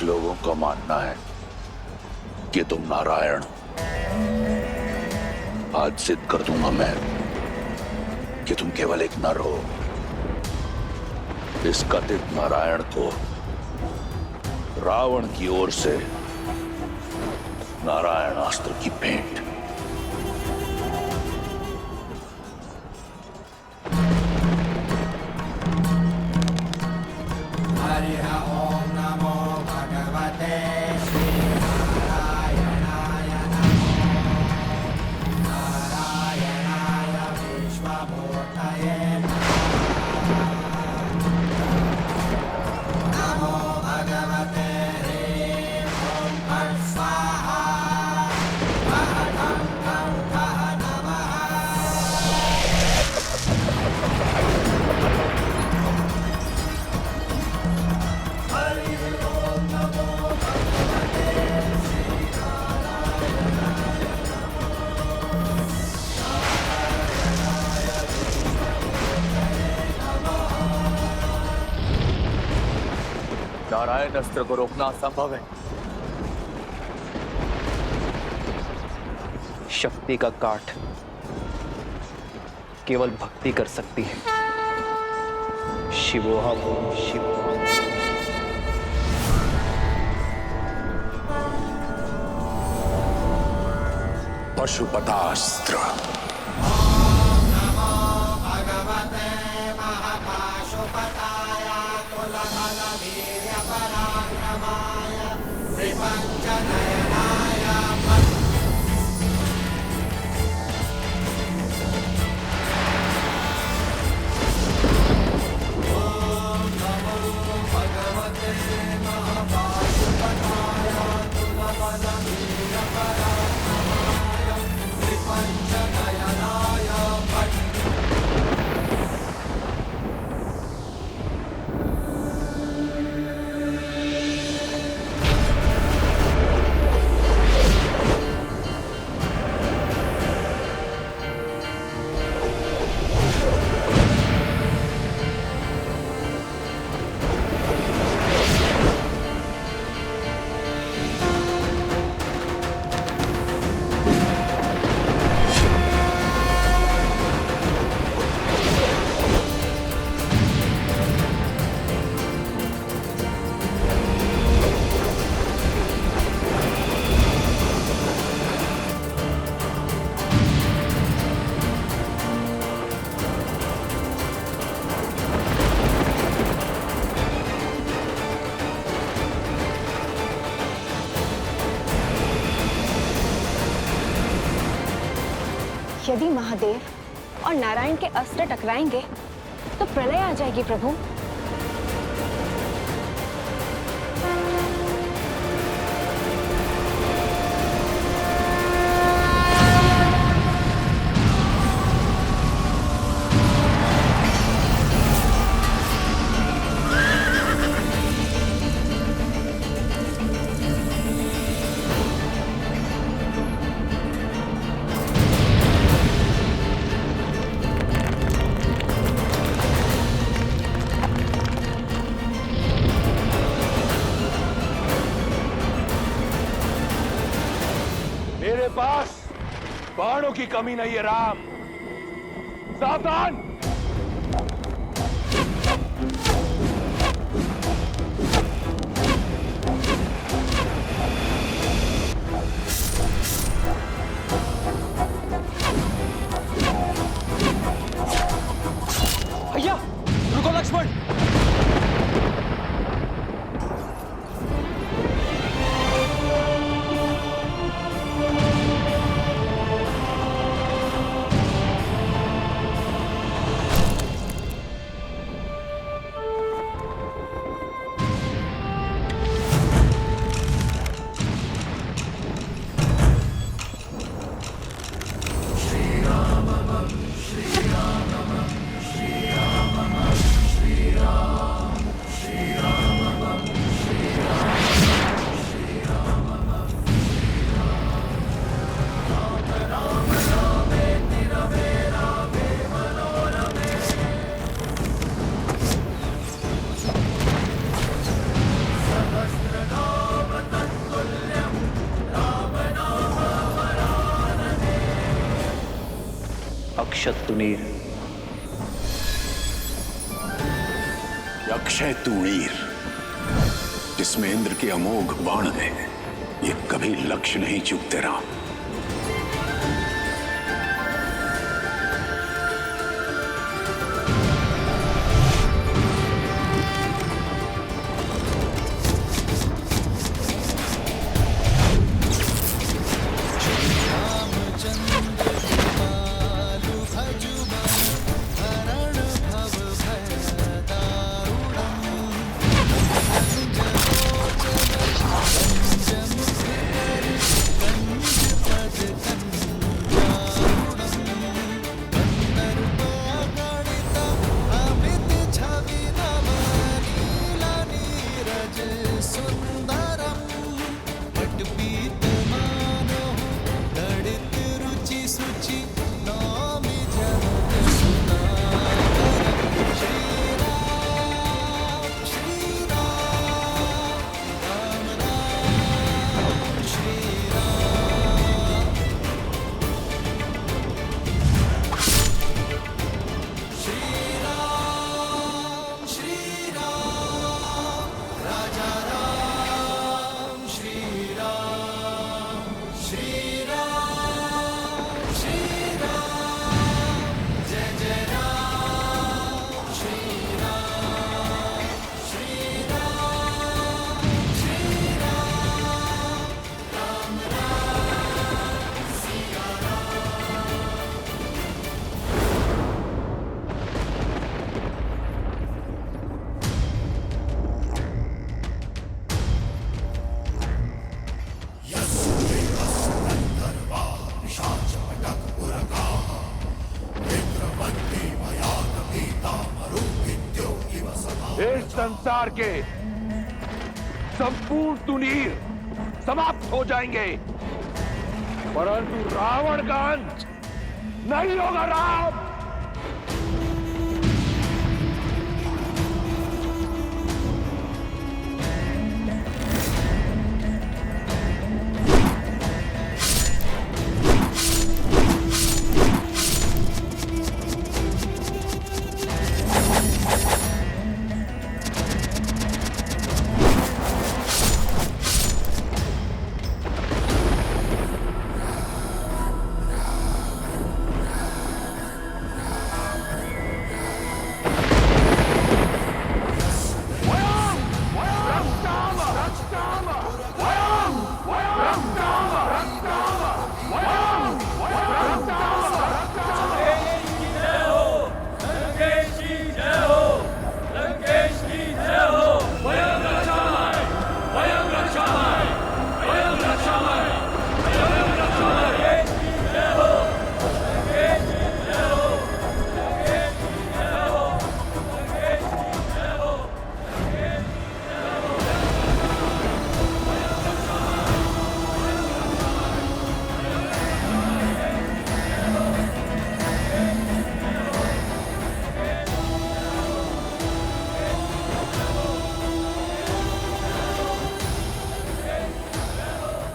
कुछ लोगों का मानना है कि तुम नारायण हो। आज सिद्ध कर दूंगा मैं कि तुम केवल एक नर हो। इस कथित नारायण को रावण की ओर से नारायणास्त्र की भेंट। ओम नमो भगवते श्रीनारायणाय नमो नारायणाय विश्वमूर्तये नमो भगवते ह्रीं ॐ फट् स्वाहा वः ठं ठं ठः नमः। नारायण अस्त्र को रोकना असंभव है। शक्ति का काट केवल भक्ति कर सकती है। शिवोहम शिवोहम। पशुपतास्त्र। भगवते महापाशुपताय कुलबलवीर्यपराक्रमाय त्रिपञ्चनयनाय भगवते महापाशुपताय कुलबलवीर्यपराक्रमाय त्रिपञ्चनयनाय यदि महादेव और नारायण के अस्त्र टकराएंगे तो प्रलय आ जाएगी प्रभु। मेरे पास बाणों की कमी नहीं है राम। सावधान। भैया रुको लक्ष्मण। श्रीराम अक्षत तुनीर। अक्षय तूणीर, जिसमें इंद्र के अमोघ बाण है, ये कभी लक्ष्य नहीं चूकते राम। इस संसार के संपूर्ण तुनीर समाप्त हो जाएंगे, परंतु रावण का अंत नहीं होगा राम।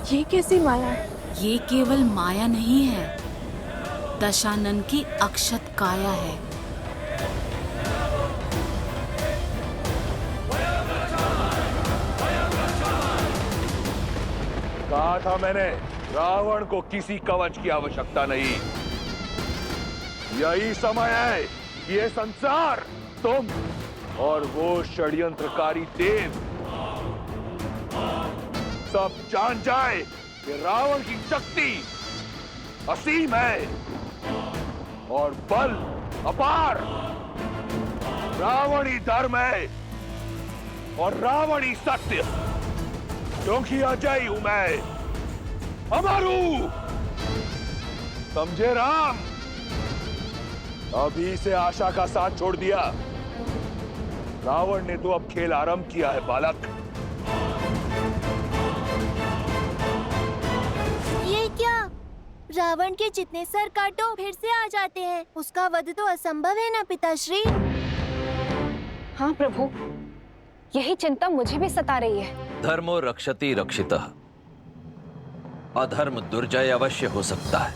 ये कैसी माया है? ये केवल माया नहीं है, दशानन की अक्षत काया है। कहा था मैंने, रावण को किसी कवच की आवश्यकता नहीं। यही समय है कि ये संसार, तुम और वो षड्यंत्रकारी देव सब जान जाए कि रावण की शक्ति असीम है और बल अपार। रावण ही धर्म है और रावण ही सत्य, क्योंकि अजय हूं मैं, अमर हूं। समझे राम? अभी से आशा का साथ छोड़ दिया। रावण ने तो अब खेल आरंभ किया है बालक। ये क्या? रावण के जितने सर काटो फिर से आ जाते हैं। उसका वध तो असंभव है ना पिताश्री? हाँ प्रभु, यही चिंता मुझे भी सता रही है। धर्मो रक्षति रक्षितः। अधर्म दुर्जय अवश्य हो सकता है,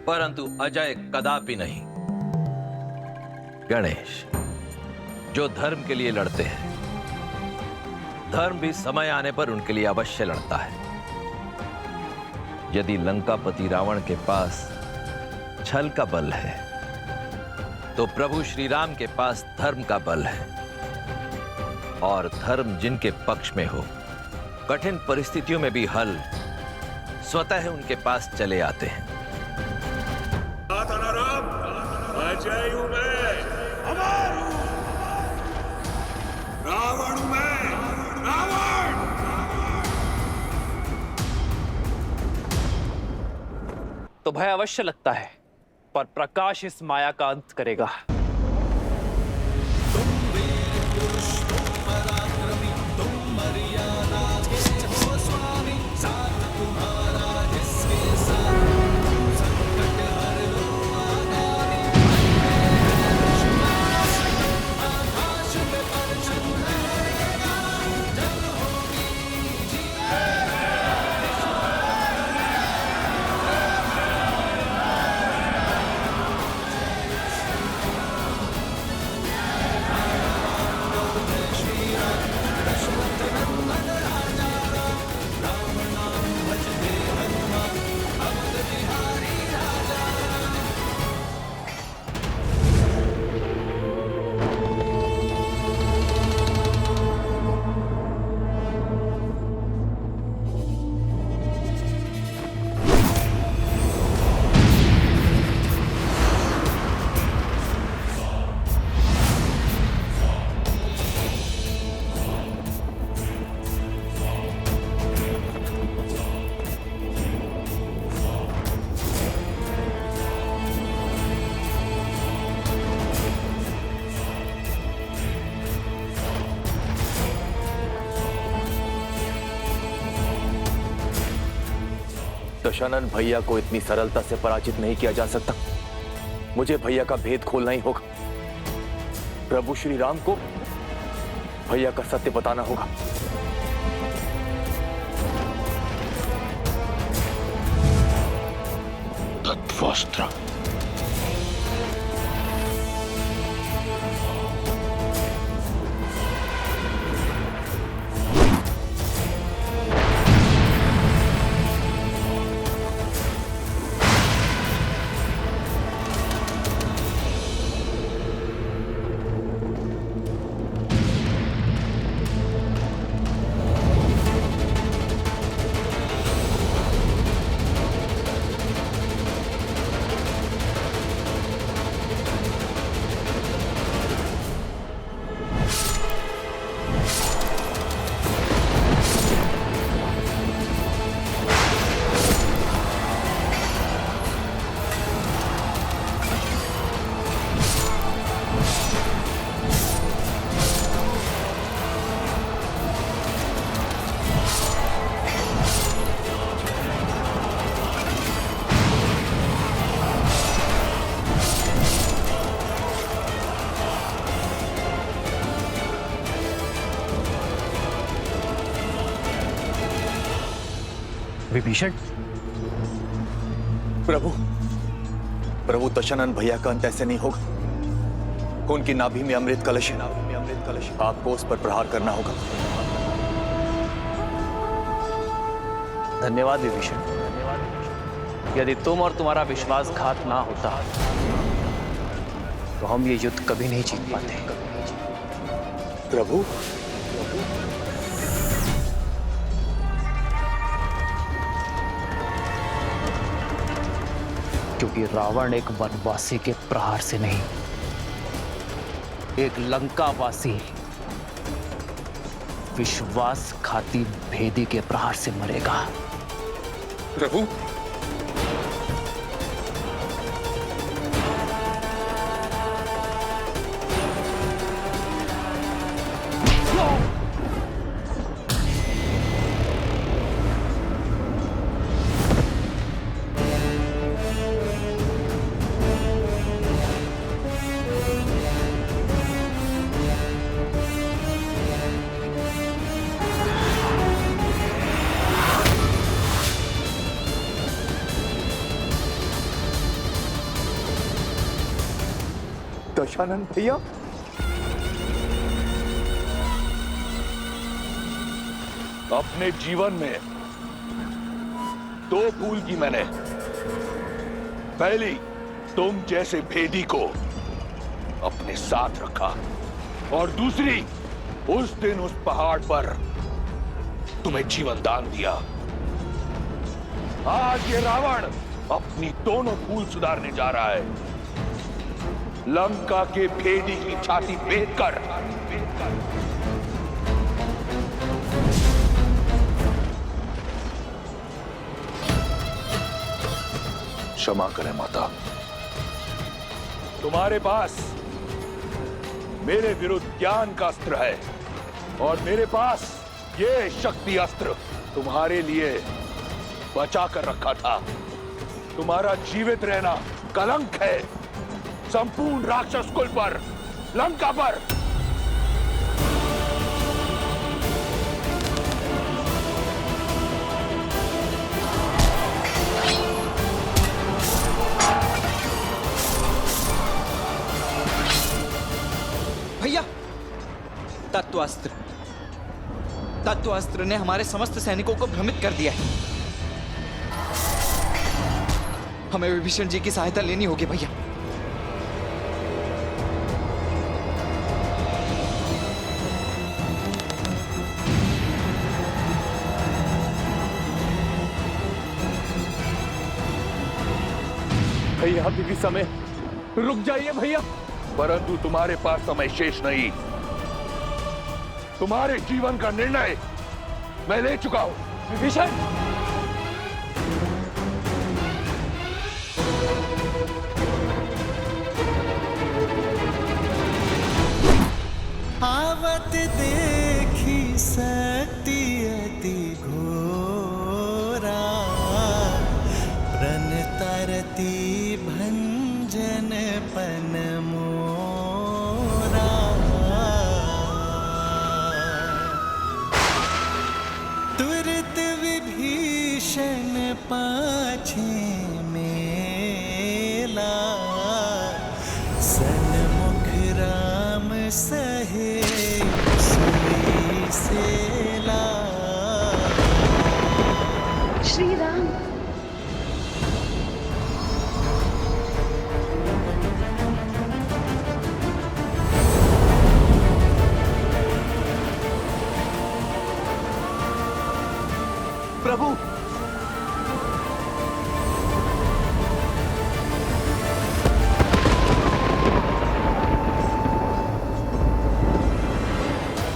परंतु अजय कदापि नहीं। गणेश, जो धर्म के लिए लड़ते हैं, धर्म भी समय आने पर उनके लिए अवश्य लड़ता है। यदि लंकापति रावण के पास छल का बल है, तो प्रभु श्री राम के पास धर्म का बल है। और धर्म जिनके पक्ष में हो, कठिन परिस्थितियों में भी हल स्वतः उनके पास चले आते हैं। अजय हूं मैं, अमर हूं, रावण हूं मैं, रावण। तो भय अवश्य लगता है, पर प्रकाश इस माया का अंत करेगा। दशानन भैया को इतनी सरलता से पराजित नहीं किया जा सकता। मुझे भैया का भेद खोलना ही होगा। प्रभु श्री राम को भैया का सत्य बताना होगा। तत्वस्त्र। विभीषण, प्रभु दशानन भैया का अंत ऐसे नहीं होगा। उनकी नाभि में अमृत कलश है, आपको उस पर प्रहार करना होगा। धन्यवाद विभीषण। यदि तुम और तुम्हारा विश्वासघात ना होता तो हम ये युद्ध कभी नहीं जीत पाते। प्रभु, क्योंकि रावण एक वनवासी के प्रहार से नहीं, एक लंकावासी विश्वासघाती भेदी के प्रहार से मरेगा। प्रभु, दशानन भैया, अपने जीवन में दो भूल की मैंने। पहली, तुम जैसे भेदी को अपने साथ रखा, और दूसरी, उस दिन उस पहाड़ पर तुम्हें जीवन दान दिया। आज ये रावण अपनी दोनों भूल सुधारने जा रहा है। लंका के भेदी की छाती भेद कर क्षमा करें माता। तुम्हारे पास मेरे विरुद्ध ज्ञान का अस्त्र है, और मेरे पास ये शक्ति अस्त्र तुम्हारे लिए बचा कर रखा था। तुम्हारा जीवित रहना कलंक है संपूर्ण राक्षस कुल पर, लंका पर। भैया, तत्वास्त्र ने हमारे समस्त सैनिकों को भ्रमित कर दिया है। हमें विभीषण जी की सहायता लेनी होगी भैया। भैया अभी भी समय, रुक जाइए भैया। परंतु तुम्हारे पास समय शेष नहीं। तुम्हारे जीवन का निर्णय मैं ले चुका हूं। विभीषण, आवत देखी शक्ति अति घोरा, प्रण तरती भंजन पन मोरा। तुरत विभीषण पाछे मेला, सन्मुख राम सहे सुई सेला। श्री राम। प्रभु,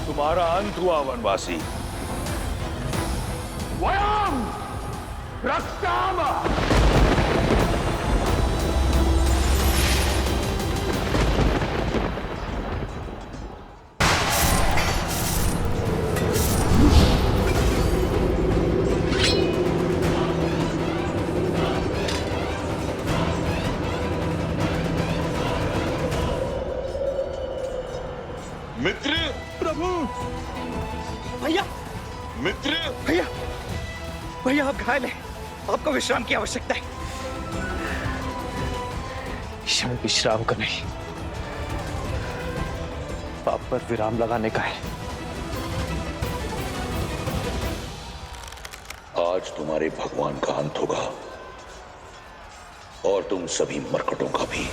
तुम्हारा अंत हुआ वनवासी। वयम रक्षामः। मित्र, प्रभु, भैया, मित्र, भैया, भैया आप घायल हैं, आपको विश्राम की आवश्यकता है। क्षण विश्राम का नहीं, पाप पर विराम लगाने का है। आज तुम्हारे भगवान का अंत होगा, और तुम सभी मरकटों का भी।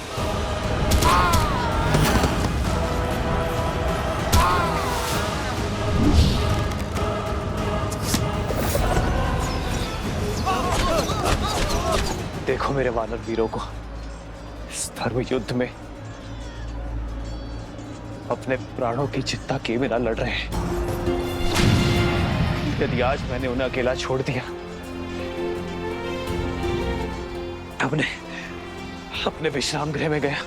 देखो मेरे वानर वीरों को इस धर्म युद्ध में अपने प्राणों की चिंता किए बिना लड़ रहे हैं। यदि आज मैंने उन्हें अकेला छोड़ दिया, तब अपने विश्राम गृह में गया,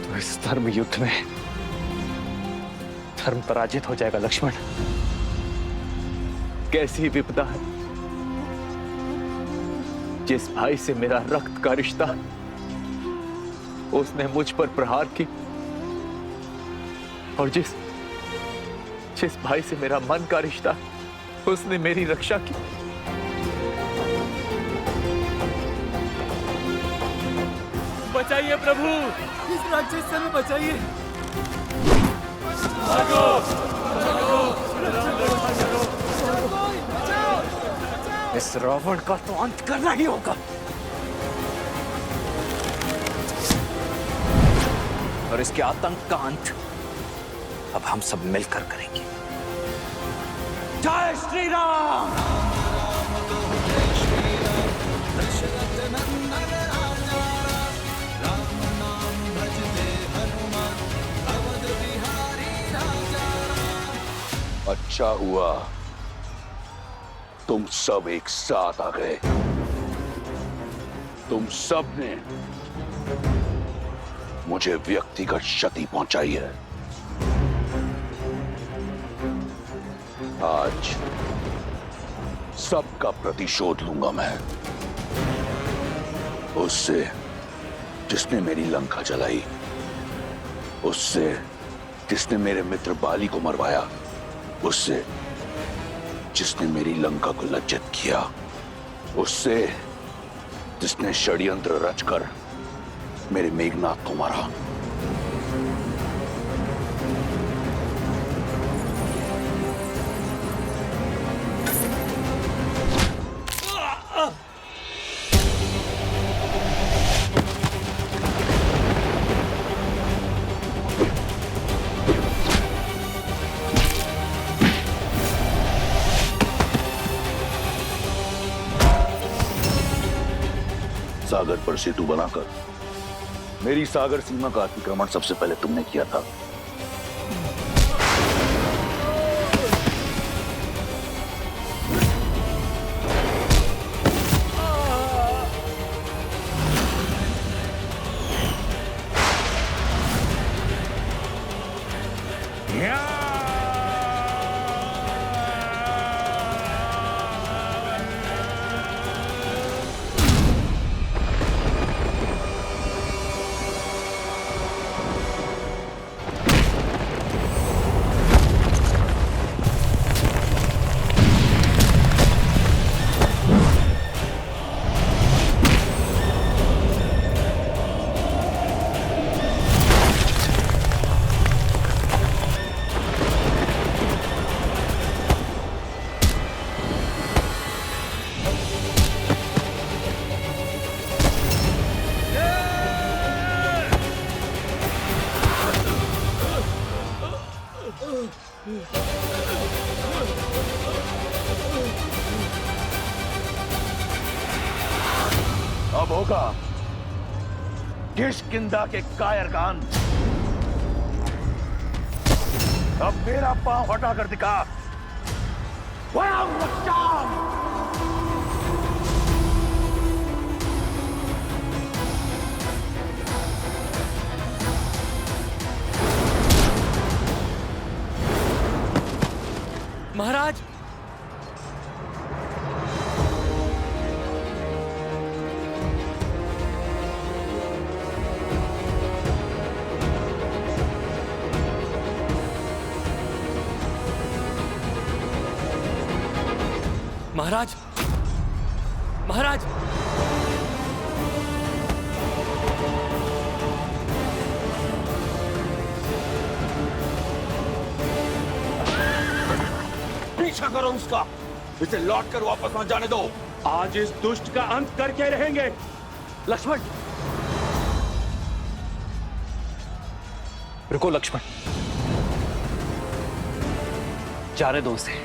तो इस धर्म युद्ध में धर्म पराजित हो जाएगा। लक्ष्मण, कैसी विपदा है। जिस भाई से मेरा रक्त का रिश्ता, उसने मुझ पर प्रहार की, और जिस भाई से मेरा मन का रिश्ता, उसने मेरी रक्षा की। बचाइए प्रभु, इस राक्षस से हमें बचाइए। इस रावण का तो अंत करना ही होगा, और इसके आतंक का अंत अब हम सब मिलकर करेंगे। जय श्री राम। अच्छा हुआ तुम सब एक साथ आ गए। तुम सब ने मुझे व्यक्तिगत क्षति पहुंचाई है। आज सबका प्रतिशोध लूंगा मैं, उससे जिसने मेरी लंका जलाई, उससे जिसने मेरे मित्र बाली को मरवाया, उससे जिसने मेरी लंका को लज्जित किया, उससे जिसने षड्यंत्र रचकर मेरे मेघनाथ को मारा। सागर पर सेतु बनाकर मेरी सागर सीमा का अतिक्रमण सबसे पहले तुमने किया था। अब होगा किष्किंधा के कायर का अंत। अब मेरा पांव हटाकर दिखा। महाराज, महाराज, महाराज, पीछा करो उसका, इसे लौट कर वापस मत जाने दो। आज इस दुष्ट का अंत करके रहेंगे। लक्ष्मण, रुको लक्ष्मण, जाने दो उसे।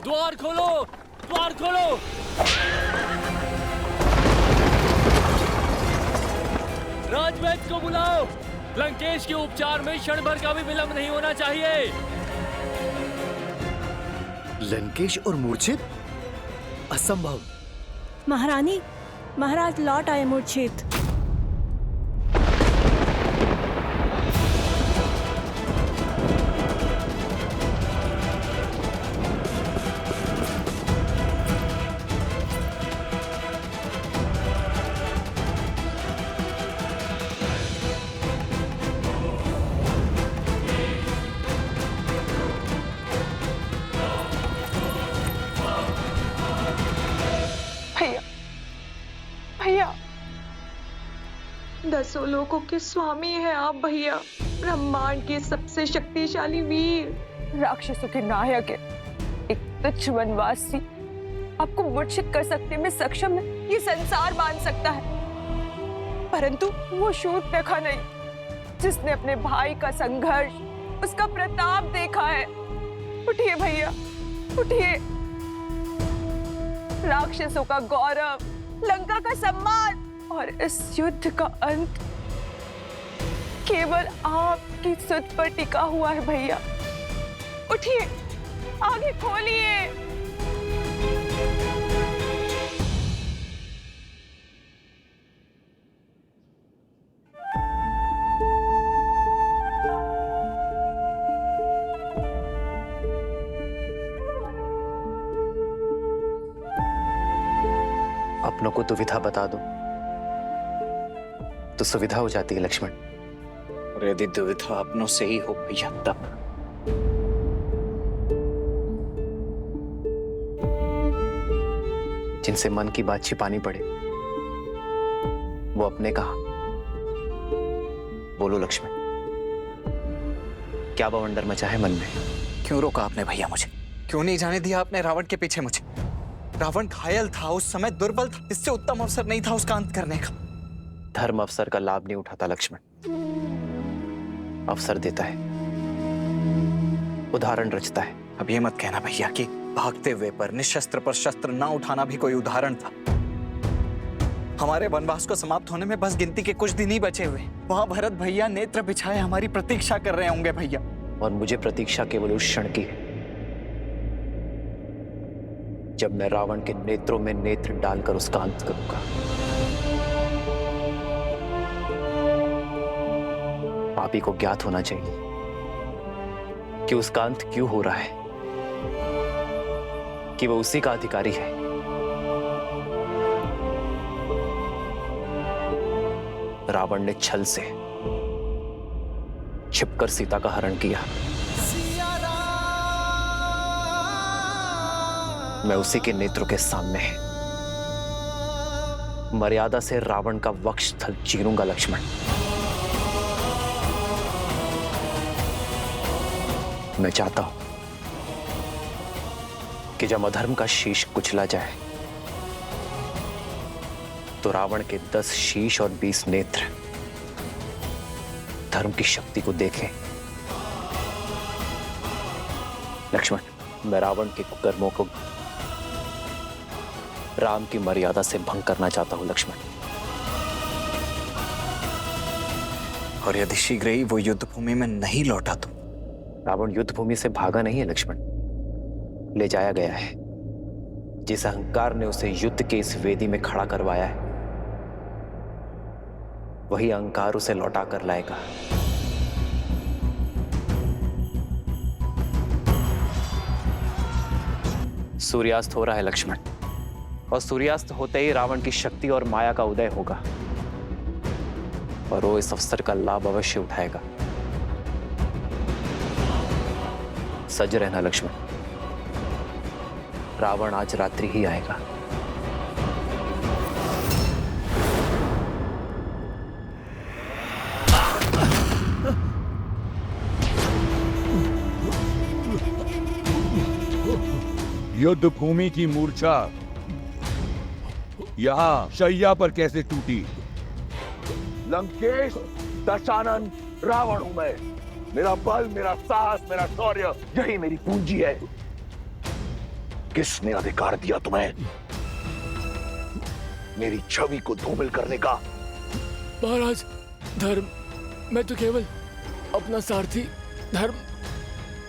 द्वार खोलो, द्वार खोलो। राजवैद्य को बुलाओ। लंकेश के उपचार में क्षण भर का भी विलंब नहीं होना चाहिए। लंकेश और मूर्छित? असंभव। महारानी, महाराज लौट आए मूर्छित। 10 लोकों के स्वामी हैं आप भैया, ब्रह्मांड के सबसे शक्तिशाली वीर, राक्षसों के नायक है। एक तुच्छ वनवासी आपको मूर्छित कर सकने में सक्षम है, ये संसार मान सकता है, परंतु वो शूर्पणखा नहीं जिसने अपने भाई का संघर्ष, उसका प्रताप देखा है। उठिए भैया, उठिए। राक्षसों का गौरव, लंका का सम्मान और इस युद्ध का अंत केवल आपकी सुध पर टिका हुआ है भैया। उठिए, आगे खोलिए। अपनों को दुविधा बता दो तो सुविधा हो जाती है लक्ष्मण। और यदि दुविधा अपनों से ही हो भैया तब जिनसे मन की बात छिपानी पड़े वो अपने कहा। बोलो लक्ष्मण, क्या बवंडर मचा है मन में? क्यों रोका आपने भैया मुझे? क्यों नहीं जाने दिया आपने रावण के पीछे मुझे? रावण घायल था, उस समय दुर्बल था, इससे उत्तम अवसर नहीं था उसका अंत करने का। धर्म अवसर का लाभ नहीं उठाता लक्ष्मण, अवसर देता है, उदाहरण रचता है। अब ये मत कहना भैया कि भागते हुए पर निशस्त्र पर शस्त्र ना उठाना भी कोई उदाहरण था। हमारे वनवास को समाप्त होने में बस गिनती के कुछ दिन ही बचे हुए। वहां भरत भैया नेत्र बिछाए हमारी प्रतीक्षा कर रहे होंगे भैया। और मुझे प्रतीक्षा केवल उस क्षण की है जब मैं रावण के नेत्रों में नेत्र डालकर उसका अंत करूंगा। पापी को ज्ञात होना चाहिए कि उसका अंत क्यों हो रहा है, कि वो उसी का अधिकारी है। रावण ने छल से छिपकर सीता का हरण किया। मैं उसी के नेत्रों के सामने मर्यादा से रावण का वक्षस्थल चीरूंगा लक्ष्मण। मैं चाहता हूं कि जब अधर्म का शीश कुचला जाए तो रावण के 10 शीश और 20 नेत्र धर्म की शक्ति को देखें। लक्ष्मण, मैं रावण के कुकर्मों को राम की मर्यादा से भंग करना चाहता हूं लक्ष्मण। और यदि शीघ्र ही वो युद्ध भूमि में नहीं लौटा तो? रावण युद्ध भूमि से भागा नहीं है लक्ष्मण, ले जाया गया है। जिस अहंकार ने उसे युद्ध के इस वेदी में खड़ा करवाया है वही अहंकार उसे लौटा कर लाएगा। सूर्यास्त हो रहा है लक्ष्मण, और सूर्यास्त होते ही रावण की शक्ति और माया का उदय होगा और वो इस अवसर का लाभ अवश्य उठाएगा। सज रहना लक्ष्मण, रावण आज रात्रि ही आएगा। युद्ध भूमि की मूर्छा यहाँ शैया पर कैसे टूटी? लंकेश, दशानन, रावण हूं मैं। मेरा बल, मेरा साहस, मेरा शौर्य, यही मेरी पूंजी है। किसने अधिकार दिया तुम्हें मेरी छवि को धूमिल करने का? महाराज, धर्म, मैं तो केवल अपना सारथी धर्म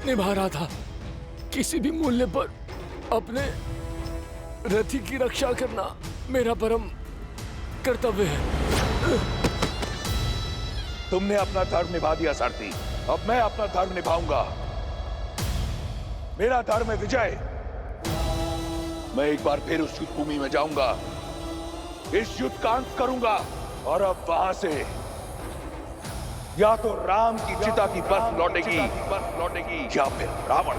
निभा रहा था। किसी भी मूल्य पर अपने रथी की रक्षा करना मेरा परम कर्तव्य है। तुमने अपना धर्म निभा दिया सारथी, अब मैं अपना धर्म निभाऊंगा। मेरा धर्म है विजय। मैं एक बार फिर उस युद्ध भूमि में जाऊंगा, इस युद्ध का अंत करूंगा और अब वहां से या तो राम की चिता की बर्फ लौटेगी या फिर रावण।